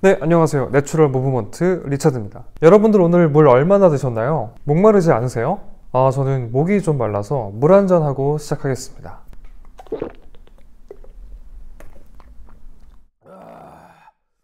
네, 안녕하세요. 내추럴 무브먼트 리차드입니다. 여러분들 오늘 물 얼마나 드셨나요? 목마르지 않으세요? 저는 목이 좀 말라서 물 한잔 하고 시작하겠습니다.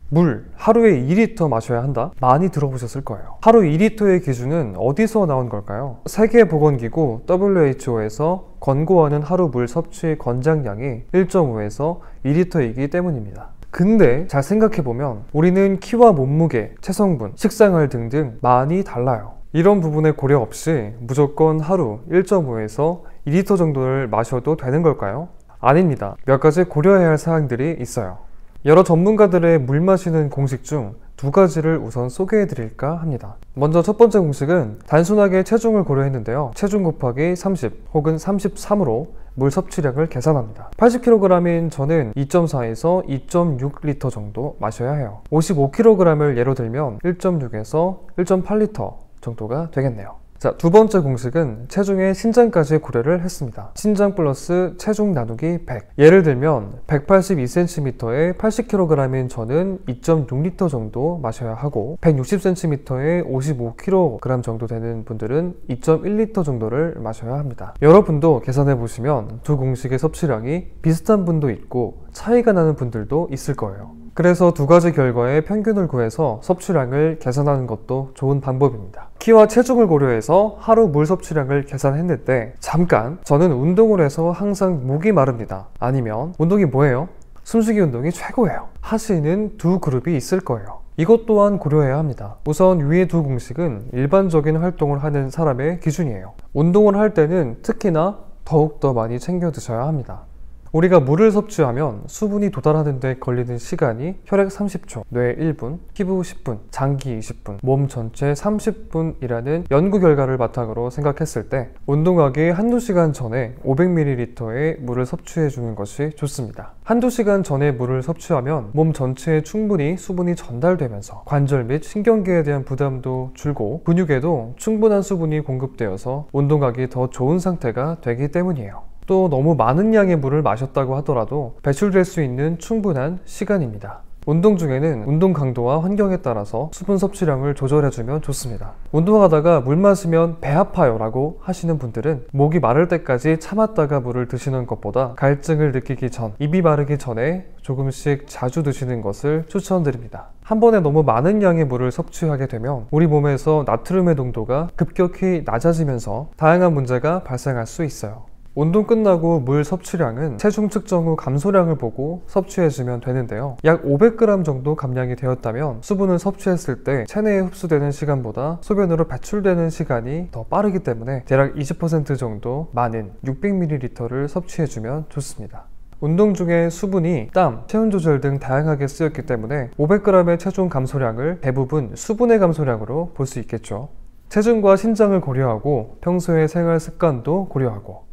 물 하루에 2리터 마셔야 한다? 많이 들어보셨을 거예요. 하루 2리터의 기준은 어디서 나온 걸까요? 세계보건기구 WHO에서 권고하는 하루 물 섭취 권장량이 1.5에서 2리터이기 때문입니다. 근데 잘 생각해보면 우리는 키와 몸무게, 체성분, 식생활 등등 많이 달라요. 이런 부분에 고려 없이 무조건 하루 1.5에서 2리터 정도를 마셔도 되는 걸까요? 아닙니다. 몇 가지 고려해야 할 사항들이 있어요. 여러 전문가들의 물 마시는 공식 중 두 가지를 우선 소개해 드릴까 합니다. 먼저 첫 번째 공식은 단순하게 체중을 고려했는데요. 체중 곱하기 30 혹은 33으로 물 섭취량을 계산합니다. 80kg인 저는 2.4에서 2.6리터 정도 마셔야 해요. 55kg을 예로 들면 1.6에서 1.8리터 정도가 되겠네요. 자, 두 번째 공식은 체중의 신장까지 고려를 했습니다. 신장 플러스 체중 나누기 100. 예를 들면 182cm에 80kg인 저는 2.6리터 정도 마셔야 하고 160cm에 55kg 정도 되는 분들은 2.1리터 정도를 마셔야 합니다. 여러분도 계산해 보시면 두 공식의 섭취량이 비슷한 분도 있고 차이가 나는 분들도 있을 거예요. 그래서 두 가지 결과의 평균을 구해서 섭취량을 계산하는 것도 좋은 방법입니다. 키와 체중을 고려해서 하루 물 섭취량을 계산했는데 잠깐, 저는 운동을 해서 항상 목이 마릅니다. 아니면 운동이 뭐예요? 숨쉬기 운동이 최고예요. 하시는 두 그룹이 있을 거예요. 이것 또한 고려해야 합니다. 우선 위의 두 공식은 일반적인 활동을 하는 사람의 기준이에요. 운동을 할 때는 특히나 더욱더 많이 챙겨 드셔야 합니다. 우리가 물을 섭취하면 수분이 도달하는 데 걸리는 시간이 혈액 30초, 뇌 1분, 피부 10분, 장기 20분, 몸 전체 30분이라는 연구 결과를 바탕으로 생각했을 때 운동하기 한두 시간 전에 500ml의 물을 섭취해 주는 것이 좋습니다. 한두 시간 전에 물을 섭취하면 몸 전체에 충분히 수분이 전달되면서 관절 및 신경계에 대한 부담도 줄고 근육에도 충분한 수분이 공급되어서 운동하기 더 좋은 상태가 되기 때문이에요. 또 너무 많은 양의 물을 마셨다고 하더라도 배출될 수 있는 충분한 시간입니다. 운동 중에는 운동 강도와 환경에 따라서 수분 섭취량을 조절해주면 좋습니다. 운동하다가 물 마시면 배 아파요 라고 하시는 분들은 목이 마를 때까지 참았다가 물을 드시는 것보다 갈증을 느끼기 전, 입이 마르기 전에 조금씩 자주 드시는 것을 추천드립니다. 한 번에 너무 많은 양의 물을 섭취하게 되면 우리 몸에서 나트륨의 농도가 급격히 낮아지면서 다양한 문제가 발생할 수 있어요. 운동 끝나고 물 섭취량은 체중 측정 후 감소량을 보고 섭취해주면 되는데요. 약 500g 정도 감량이 되었다면 수분을 섭취했을 때 체내에 흡수되는 시간보다 소변으로 배출되는 시간이 더 빠르기 때문에 대략 20% 정도 많은 600ml를 섭취해주면 좋습니다. 운동 중에 수분이 땀, 체온 조절 등 다양하게 쓰였기 때문에 500g의 체중 감소량을 대부분 수분의 감소량으로 볼 수 있겠죠. 체중과 신장을 고려하고 평소의 생활 습관도 고려하고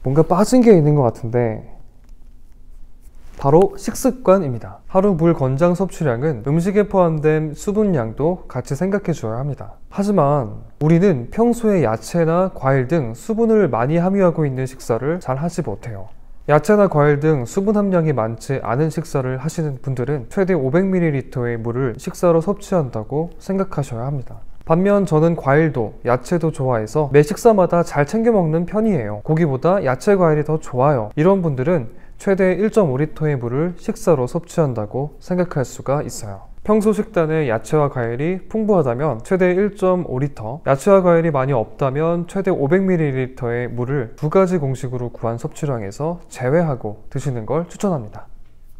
뭔가 빠진 게 있는 것 같은데 바로 식습관입니다. 하루 물 권장 섭취량은 음식에 포함된 수분량도 같이 생각해 주어야 합니다. 하지만 우리는 평소에 야채나 과일 등 수분을 많이 함유하고 있는 식사를 잘 하지 못해요. 야채나 과일 등 수분 함량이 많지 않은 식사를 하시는 분들은 최대 500ml의 물을 식사로 섭취한다고 생각하셔야 합니다. 반면 저는 과일도 야채도 좋아해서 매 식사마다 잘 챙겨 먹는 편이에요. 고기보다 야채 과일이 더 좋아요. 이런 분들은 최대 1.5리터의 물을 식사로 섭취한다고 생각할 수가 있어요. 평소 식단에 야채와 과일이 풍부하다면 최대 1.5리터, 야채와 과일이 많이 없다면 최대 500ml의 물을 두 가지 공식으로 구한 섭취량에서 제외하고 드시는 걸 추천합니다.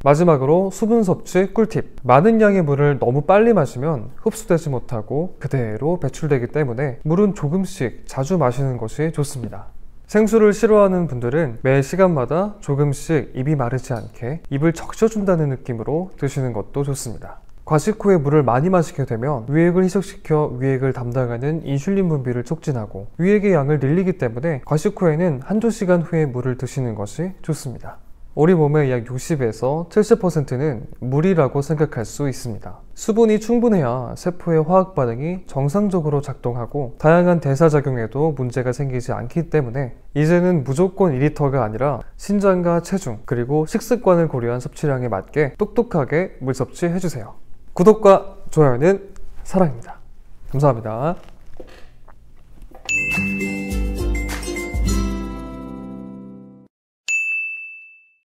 마지막으로 수분 섭취 꿀팁. 많은 양의 물을 너무 빨리 마시면 흡수되지 못하고 그대로 배출되기 때문에 물은 조금씩 자주 마시는 것이 좋습니다. 생수를 싫어하는 분들은 매 시간마다 조금씩 입이 마르지 않게 입을 적셔준다는 느낌으로 드시는 것도 좋습니다. 과식 후에 물을 많이 마시게 되면 위액을 희석시켜 위액을 담당하는 인슐린 분비를 촉진하고 위액의 양을 늘리기 때문에 과식 후에는 한두 시간 후에 물을 드시는 것이 좋습니다. 우리 몸의 약 60에서 70%는 물이라고 생각할 수 있습니다. 수분이 충분해야 세포의 화학 반응이 정상적으로 작동하고 다양한 대사작용에도 문제가 생기지 않기 때문에 이제는 무조건 2리터가 아니라 신장과 체중 그리고 식습관을 고려한 섭취량에 맞게 똑똑하게 물 섭취해주세요. 구독과 좋아요는 사랑입니다. 감사합니다.